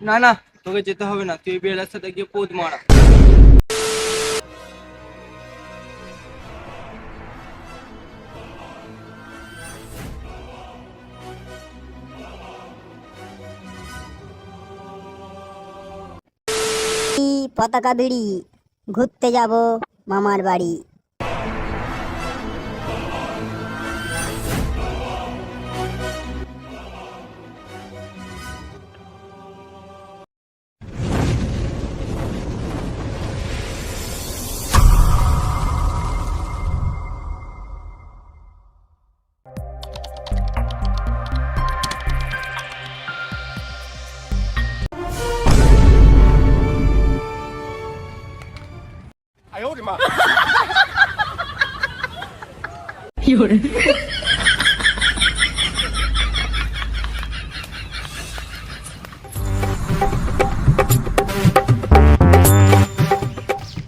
না না, তোকে যেতে হবে না, তুই বেলার সাথে গিয়ে পোদ মারা। পতাকা বিড়ি ঘুরতে যাব মামার বাড়ি।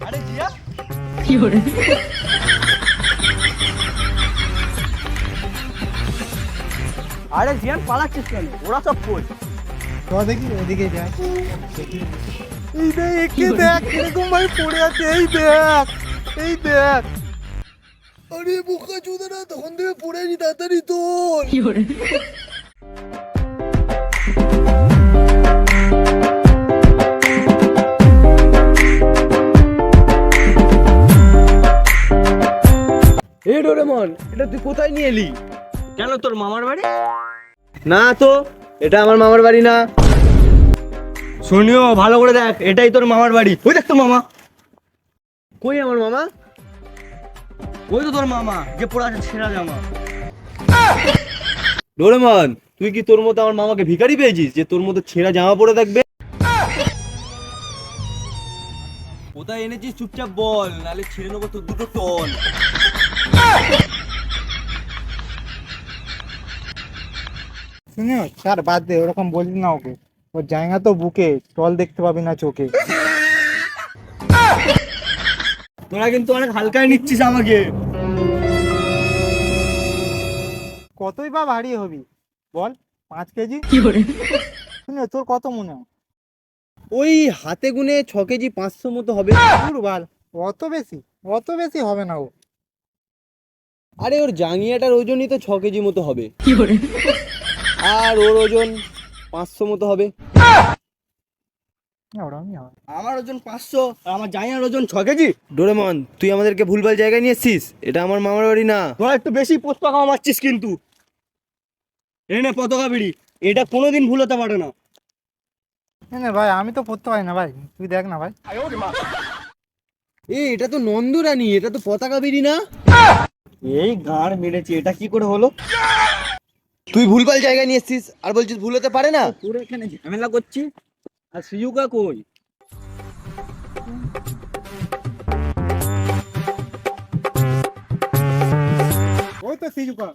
আরে জিয়া, আরে জিয়ান পালাচ্ছিস কেন? ওরা সব কই? তো দেখি ওদিকে দেখ, এই দেখ একে দেখ কিরকম ভাই পড়ে আছে, এই দেখ এই দেখ। আরে বোকা চোদা, তখন থেকে পড়ে নি, তাড়াতাড়ি তোল। এই ডোরেমন, এটা তুই কোথায় নিয়ে এলি? কেন, তোর মামার বাড়ি? না তো, এটা আমার মামার বাড়ি না। শুনিও ভালো করে দেখ, এটাই তোর মামার বাড়ি। ওই দেখ তোর মামা। কই আমার মামা? ওই তো তোর মামা, যে পড়ে আছে ছেঁড়া জামা। ডোরেমন, তুই কি তোর মতো আমার মামাকে ভিখারি পেয়েছিস যে তোর মতো ছেঁড়া জামা পরে থাকবে? কোথায় এনেছিস চুপচাপ বল, নালে ছেড়ে নেবো তোর দুটো টন। শুনে স্যার বাদ দে, ওরকম বলিস না ওকে, ওর জায়গা তো বুকে, টল দেখতে পাবি না চোখে। তোরা কিন্তু অনেক হালকায় নিচ্ছিস আমাকে। কতই বা ভারী হবি বল, 5 কেজি? শুনে তোর কত মনে হয়? ওই হাতে গুনে 6 কেজি 500 মতো হবে। দূর বাল, অত বেশি, অত বেশি হবে না ও। আরে ওর জাঙ্গিয়াটার ওজনই তো 6 কেজি মতো হবে, আর ওর ওজন 500 মতো হবে। ওরকমই হবে। আমার ওজন 500 আর আমার জাঙ্গিয়ার ওজন 6 কেজি। ডোরেমন, তুই আমাদেরকে ভুলভাল জায়গায় নিয়ে এসছিস, এটা আমার মামার বাড়ি না। তোরা একটু বেশি পতাকা মারছিস কিন্তু। এই নে পতাকা বিড়ি, এটা কোনোদিন ভুল হতে পারে না। না ভাই, আমি তো পড়তে পারি না ভাই, তুই দেখ না ভাই। এটা তো নন্দরানী, এটা তো পতাকা বিড়ি না। এই গাঁড় মেরেছে, এটা কি করে হলো? তুই ভুলভাল জায়গায় নিয়ে এসছিস আর বলছিস ভুল হতে পারে না। পুরো এখানে ঝামেলা করছি। আর সিজুকা কই? ওই তো সিজুকা।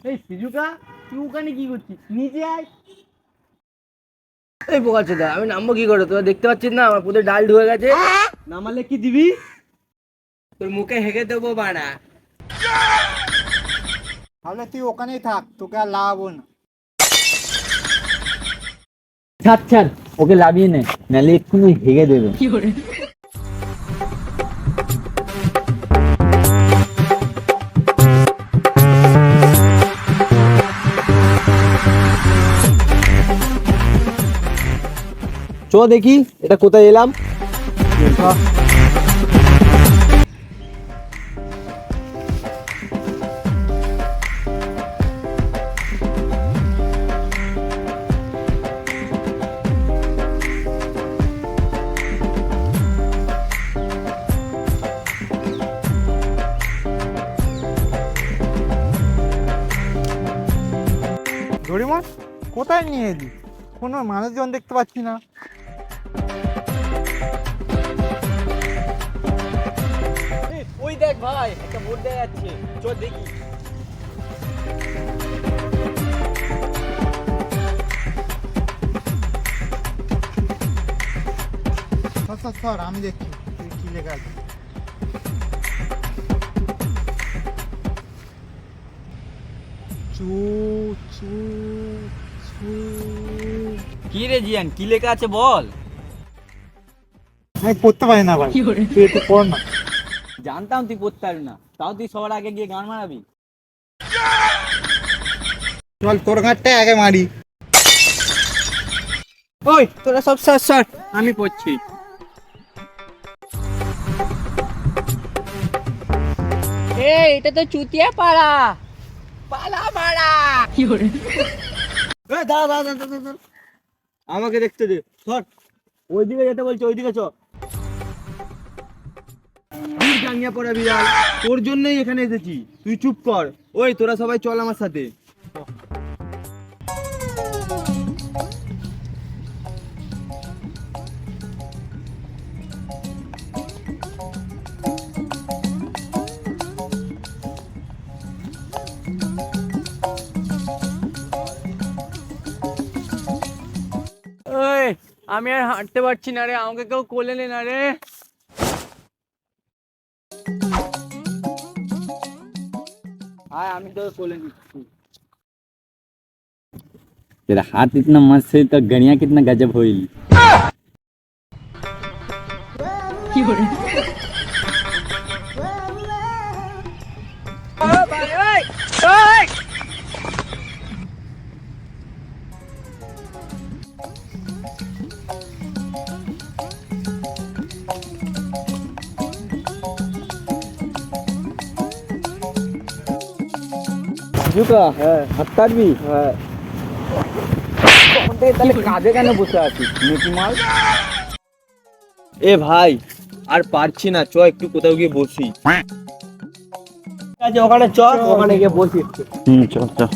এই সিজুকা, তুই ওখানে কি করছিস? নিচে আয়। এই বোকাচোদা, আমি নামবো কি করে? তোরা দেখতে পাচ্ছিস না আমার পুরো ডাল ঢুকে গেছে। নামালে কি দিবি? তোর মুখে হেগে দেবো বাড়া। তাহলে তুই ওখানেই থাক, তোকে আর লাগাবো না। ছাড় ছাড়, ওকে লাভিয়ে নে, নাহলে এক্ষুনি হেগে দেবে। চ দেখি এটা কোথায় এলাম। ডোরেমন, কোথায় নিয়ে এলি? কোনো মানুষজন দেখতে পাচ্ছি না। ওই দেখ ভাই, একটা বোর্ড দেখা যাচ্ছে, চল দেখি। সর, আমি দেখছি কি লেখা আছে। চু চু কি রে জিয়ান, কি লেখা আছে বল? আমি পড়তে পারি না ভাই, তুই একটু পড় না। জানতাম তুই পড়তে পারবি না, তাও তুই সবার আগে গিয়ে গান মারাবি। চল তোর ঘাটটা আগে মারি। ওই তোরা সব সর সর, আমি পড়ছি। এই এটা তো চুতিয়া পাড়া, পালা পাড়া। দাঁড়া দাঁড়া দাঁড়া দাঁড়া, দাঁড়া। আমাকে দেখতে দে, সর। ওইদিকে যেতে বলছে, ওইদিকে চ। জাঙ্গিয়া পড়া বিড়াল, তোর জন্যই এখানে এসেছি, তুই চুপ কর। ওই তোরা সবাই চল আমার সাথে। ওই আমি আর হাঁটতে পারছি না রে, আমাকে কেউ কোলে নে না রে। আয় আমি তোকে कोले निচ্ছি। तेरा हाथ इतना मस्त है तो गणिया कितना गजब होइल। হ্যাঁ হাত পারবি? হ্যাঁ। তাহলে কাঁধে কেন বসে আছিস নেকি মাল? এ ভাই, আর পারছি না, চ একটু কোথাও গিয়ে বসি। ঠিক আছে, ওখানে চ, ওখানে গিয়ে বসি একটু। চল চল।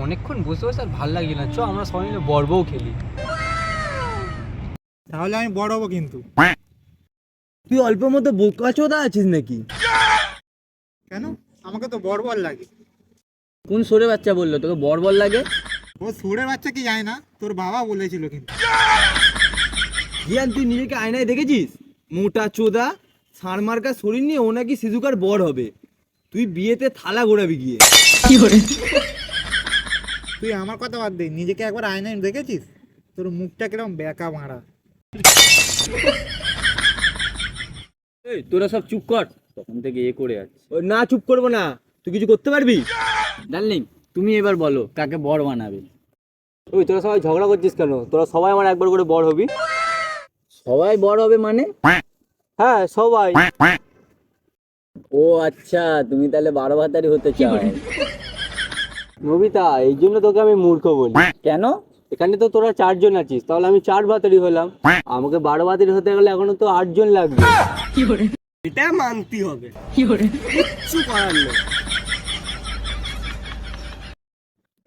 অনেকক্ষণ বসে বসে আর ভাল লাগছে না, চ আমরা সবাই মিলে বড়বউ খেলি। তাহলে আমি বড় হবো কিন্তু। তুই অল্প মতো বোকাচোদা আছিস নাকি? কেন? আমাকে তো বড় বল লাগে। কোন সরে বাচ্চা বললো তোকে বড় বল লাগে? ও সুরে বাচ্চা কি যায় না, তোর বাবা বলেছিল কিন্তু। জিয়ান, তুই নিজেকে আয়নায় দেখেছিস? মোটা চোদা ষাঁড় মার্কা শরীর নিয়ে ও নাকি সিজুকার বর হবে। তুই বিয়েতে থালা ঘোরাবি গিয়ে। তুই আমার কথা বাদ দে, নিজেকে একবার আয়নায় দেখেছিস? তোর মুখটা কিরকম বেঁকা মারা। এই তোরা সব চুপ কর, তখন থেকে এ করে আছিস। ও না, চুপ করবো না। তুই কিছু করতে পারবি? ডার্লিং তুমি এবার বলো কাকে বড় বানাবে? ওই তোরা সবাই ঝগড়া করছিস কেন? তোরা সবাই আমার একবার করে বড় হবি। সবাই বড় হবে মানে? হ্যাঁ সবাই। ও আচ্ছা, তুমি তাহলে 12 ভাতারি হতে চাও। নবিতা, এই জন্য তোকে আমি মূর্খ বলি। কেন? এখানে তো তোরা 4 জন আছিস, তাহলে আমি 4 ভাতারি হলাম। আমাকে 12 ভাতারি হতে গেলে এখনো তো 8 জন লাগবে। এটা মানতে হবে, কিচ্ছু করার নেই।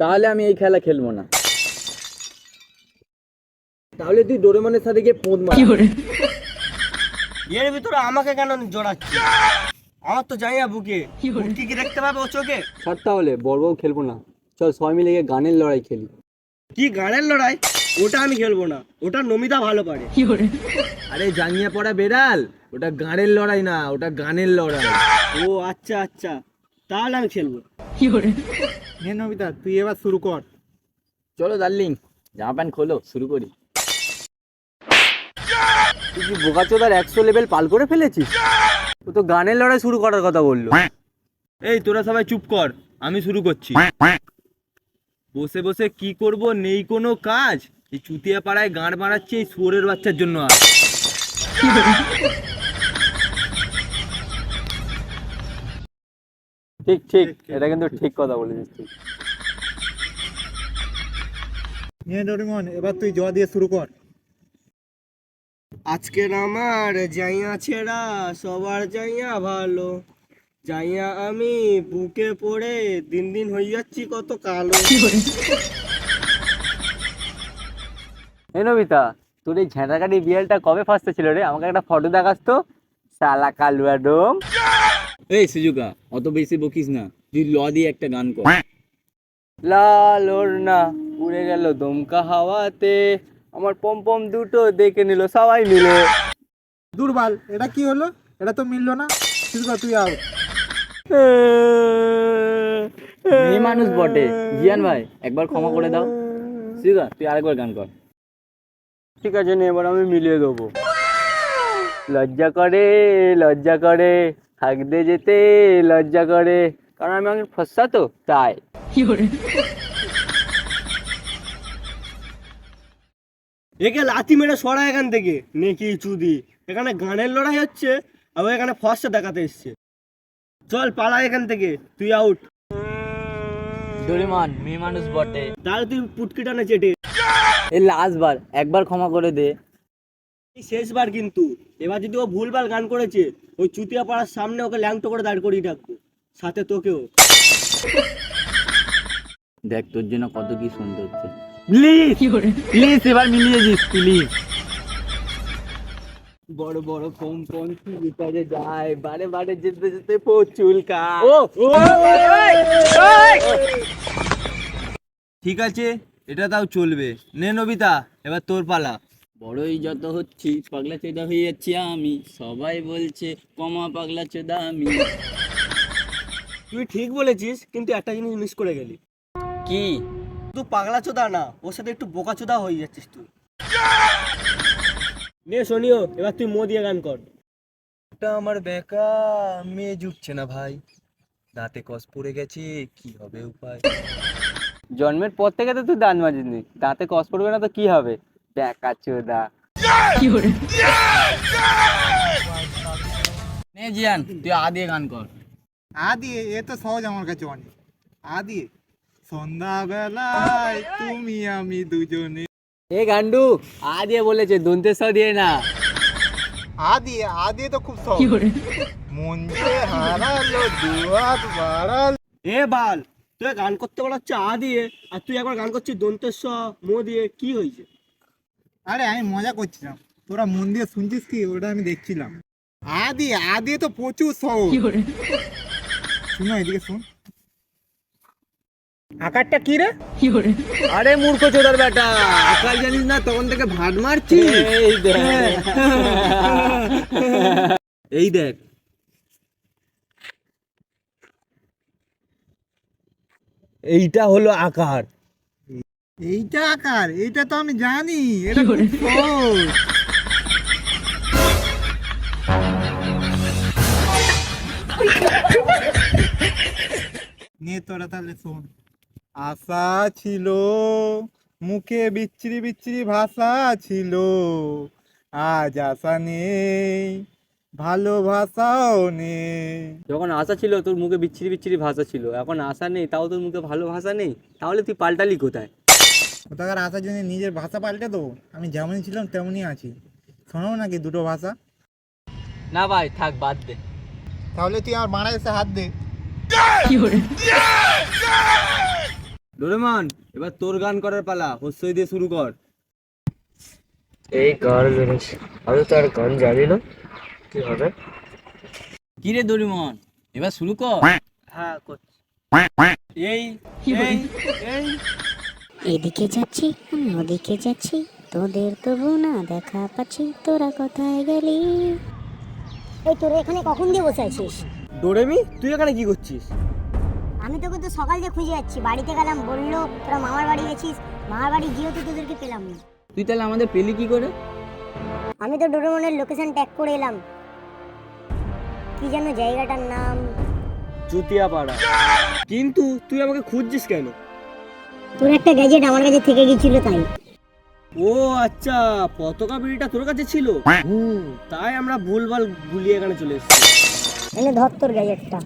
তাহলে আমি এই খেলা খেলবো না। তাহলে তুই ডোরেমনের সাথে গিয়ে পোঁদ মার। এর ভিতরে আমাকে কেন জড়াচ্ছিস? আমার তো জানি না বুকে কি দেখতে পাবে ও চোখে। ছাড় তাহলে, বড় বউ খেলবো না, চল সবাই মিলে গিয়ে গানের লড়াই খেলি। কি গানের লড়াই? ওটা আমি খেলবো না, ওটা নমিতা ভালো পারে। আরে জাঙ্গিয়া পড়া বেড়াল, ওটা গানের লড়াই না, ওটা গানের লড়াই। ও আচ্ছা আচ্ছা, তাহলে আমি খেলবো। নে নবিতা, তুই এবার শুরু কর। চলো ডার্লিং, জামা প্যান্ট খোলো, শুরু করি। তুই কি বোকাচোদার 100 লেভেল পাল করে ফেলেছিস? ও তো গানের লড়াই শুরু করার কথা বললো। এই তোরা সবাই চুপ কর, আমি শুরু করছি। বসে বসে কি করব, নেই কোনো কাজ। এই চুতিয়া পাড়ায় গাঁড় মারাচ্ছে এই শুয়োরের বাচ্চার জন্য। আর ঠিক ঠিক, এটা কিন্তু ঠিক কথা বলেছিস তুই। নে ডোরেমন, এবার তুই জল দিয়ে শুরু কর। আজকের আমার জাইয়া ছেড়া সবার জাইয়া ভালো, জাইয়া আমি বুকে পড়ে দিন দিন হয়ে যাচ্ছি কত কালো। এই নবিতা, তোর এই ঝেঁটাকাটি বিড়ালটা কবে ফার্স্টে ছিল রে? আমাকে একটা ফটো দেখাস তো, শালা কালুয়া ডোম। এই সুজুকা, অত বেশি বকিস না, তুই ল দিয়ে একটা গান কর। লাল ওড়না উড়ে গেল দমকা হাওয়াতে, আমার পম পম দুটো দেখে নিল সবাই মিলে। দুর্বল, এটা কি হলো? এটা তো মিললো না। তুই কর, তুই আউট। মেয়ে মানুষ বটে জিয়ান ভাই, একবার ক্ষমা করে দাও। ঠিক আছে, তুই আরেকবার গান কর। ঠিক আছে নে, এবার আমি মিলিয়ে দেবো। লজ্জা করে থাকতে যেতে লজ্জা করে, কারণ আমি অনেক ফসা তো তাই। একে লাথি মেরে সরা এখান থেকে নেকি চুদি। এখানে গানের লড়াই হচ্ছে, আবার এখানে ফর্সা দেখাতে এসছে। চল পালা এখান থেকে, তুই আউট। ডোরেমন মেয়ে মানুষ বটে। তাহলে তুই পুটকি টানে চেটে। এই লাস্ট বার, একবার ক্ষমা করে দে। এই শেষবার কিন্তু, এবার যদি ও ভুলভাল গান করেছে, ওই চুতিয়া পাড়ার সামনে ওকে ল্যাংটো করে দাঁড় করিয়ে রাখবো, সাথে তোকেও। দেখ তোর জন্য কত কি সুন্দর হচ্ছে। প্লিজ প্লিজ এবার মিলিয়ে দিস প্লিজ। বড় বড় কম কম ভিতরে যায়, বারে বারে যেতে যেতে পচুল কা। ঠিক আছে, এটা তাও চলবে। নে নবিতা, এবার তোর পালা। বড়ই যত হচ্ছি পাগলা চোদা হয়ে যাচ্ছি আমি, সবাই বলছে কমা পাগলা চোদা আমি। তুই ঠিক বলেছিস, কিন্তু একটা জিনিস মিস করে গেলি। কি? তুই পাগলা চোদা না, ওর সাথে একটু বোকা চোদা হয়ে যাচ্ছিস তুই। নে শোনিও, এবার তুই মো দিয়ে গান কর। এটা আমার বেকা, মেয়ে জুটছে না ভাই, দাঁতে কস পড়ে গেছে, কি হবে উপায়? জন্মের পর থেকে তো তুই দান মাজিসনি, দাঁতে কস পড়বে না তো কি হবে? দেখা চোদা। নে জিয়ান, তুই আ দিয়ে গান কর। আদি, এ তো সহজ আমার কাছে অনেক। আদি, সন্ধ্যাবেলায় তুমি আমি দুজনে। এ গান্ডু, আ দিয়ে বলেছে, দন্তেস দিয়ে না। আদি, আদি তো খুব সহজ। মন যে হারালো দুয়াত বাড়াল। এ বাল, তুই গান করতে বলা হচ্ছে আ দিয়ে, আর তুই একবার গান করছিস দন্তেশ্ব মো দিয়ে, কি হয়েছে? আরে আমি মজা করছিলাম, তোরা মন দিয়ে শুনছিস কি? ওটা আমি দেখছিলাম। আদি, আদি তো প্রচুর সহজ। শুনো, এদিকে শুন। আকারটা কি রে? আরে মূর্খ চোদার বেটা, আকাল জানিস না, তখন থেকে ভাট মারছিস। এই দেখ। এই দেখ, এইটা হলো আকার। এইটা আকার, এইটা তো আমি জানি, এটা খুব সহজ। নিয়ে তোরা তাহলে শোন। আশা ছিল, মুখে বিচ্ছিরি বিচ্ছিরি ভাষা ছিল, আজ আশা নেই, ভালোবাসাও নেই। যখন আশা ছিল তোর মুখে বিচ্ছিরি বিচ্ছিরি ভাষা ছিল, এখন আশা নেই তাও তোর মুখে ভালো ভাষা নেই, তাহলে তুই পাল্টালি কোথায়? কোথাকার আশার জন্য নিজের ভাষা পাল্টে দেবো? আমি যেমনই ছিলাম তেমনই আছি। শোনাও নাকি দুটো ভাষা? না ভাই থাক, বাদ দে। তাহলে তুই আমার মারা এসে হাত দে। ডোরেমন, এবার তোর গান করার পালা, হস্যই দিয়ে শুরু কর। এই গান জিনিস আমি তো আর গান জানি না, কি হবে? কি রে ডোরেমন, এবার শুরু কর। হ্যাঁ করছি। এই এই এই এদিকে যাচ্ছি আমি ওদিকে যাচ্ছি, তোদের তবু না দেখা পাচ্ছি, তোরা কোথায় গেলি? এই তোরা এখানে কখন দিয়ে বসে আছিস? ডোরেমি, তুই এখানে কি করছিস? আমি তোকে তো সকাল দিয়ে খুঁজে যাচ্ছি, বাড়িতে গেলাম বললো তোরা মামার বাড়ি গেছিস, মামার বাড়ি গিয়েও তো তোদেরকে পেলাম না। তুই তাহলে আমাদের পেলি কি করে? আমি তো ডোরেমনের লোকেশন ট্যাগ করে এলাম, কি যেন জায়গাটার নাম। চুতিয়া পাড়া। কিন্তু তুই আমাকে খুঁজছিস কেন? তোর একটা গ্যাজেট আমার কাছে থেকে গেছিল তাই। ও আচ্ছা, পতাকা বিড়িটা তোর কাছে ছিল। তাই আমরা ভুলভাল গুলিয়ে এখানে চলে এসেছি। এনে ধর তোর গ্যাজেটটা।